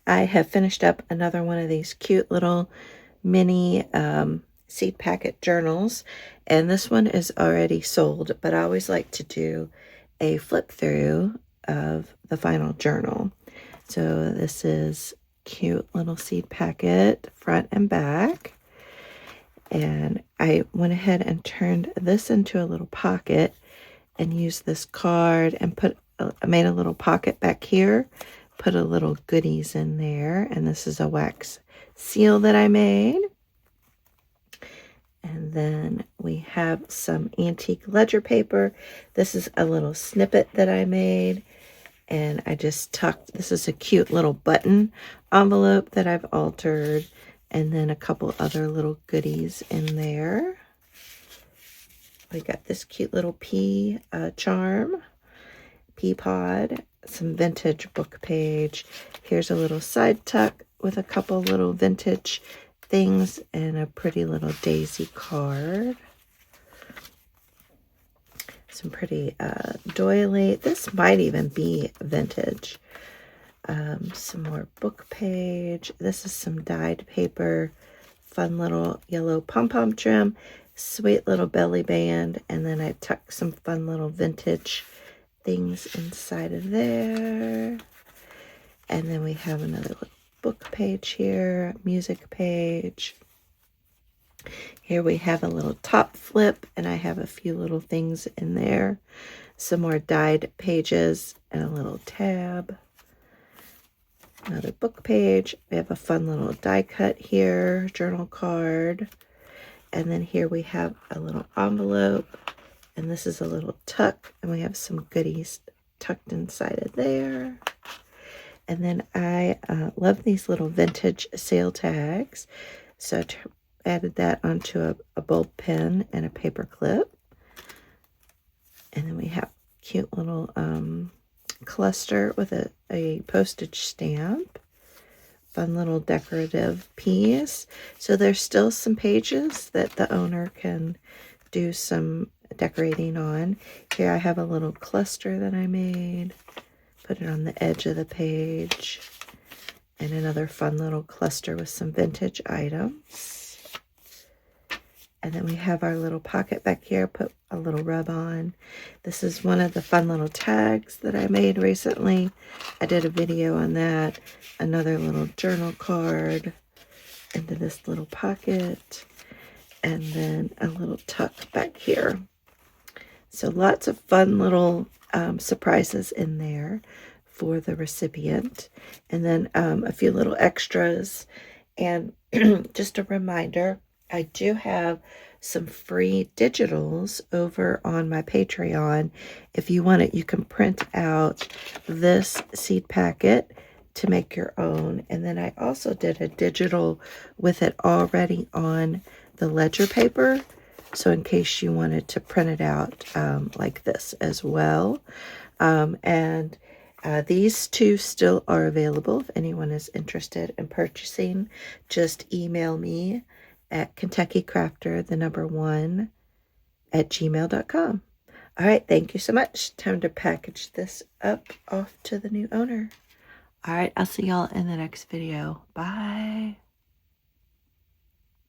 I have finished up another one of these cute little mini seed packet journals, and this one is already sold, but I always like to do a flip through of the final journal. So this is cute little seed packet front and back, and I went ahead and turned this into a little pocket and used this card and I made a little pocket back here, put a little goodies in there, and this is a wax seal that I made. And then we have some antique ledger paper. This is a little snippet that I made, and I just tucked, this is a cute little button envelope that I've altered, and then a couple other little goodies in there. We got this cute little pea charm, pea pod, some vintage book page. Here's a little side tuck with a couple little vintage things and a pretty little daisy card. Some pretty doily. This might even be vintage. Some more book page. This is some dyed paper. Fun little yellow pom-pom trim. Sweet little belly band. And then I tucked some fun little vintage things inside of there. And then we have another little book page here, music page. Here we have a little top flip, and I have a few little things in there. Some more dyed pages and a little tab. Another book page. We have a fun little die cut here, journal card. And then here we have a little envelope, and this is a little tuck, and we have some goodies tucked inside of there. And then I love these little vintage sale tags, so I added that onto a bulb pen and a paper clip. And then we have a cute little cluster with a postage stamp. Fun little decorative piece. So there's still some pages that the owner can do some decorating on. Here I have a little cluster that I made. Put it on the edge of the page. And another fun little cluster with some vintage items. And then we have our little pocket back here. Put a little rub on. This is one of the fun little tags that I made recently. I did a video on that. Another little journal card into this little pocket. And then a little tuck back here. So lots of fun little surprises in there for the recipient, and then a few little extras. And just a reminder, I do have some free digitals over on my Patreon. If you want it, you can print out this seed packet to make your own, and then I also did a digital with it already on the ledger paper, so in case you wanted to print it out like this as well. And these two still are available. If anyone is interested in purchasing, just email me at KentuckyCrafter1 at gmail.com. All right, thank you so much. Time to package this up off to the new owner. All right, I'll see y'all in the next video. Bye.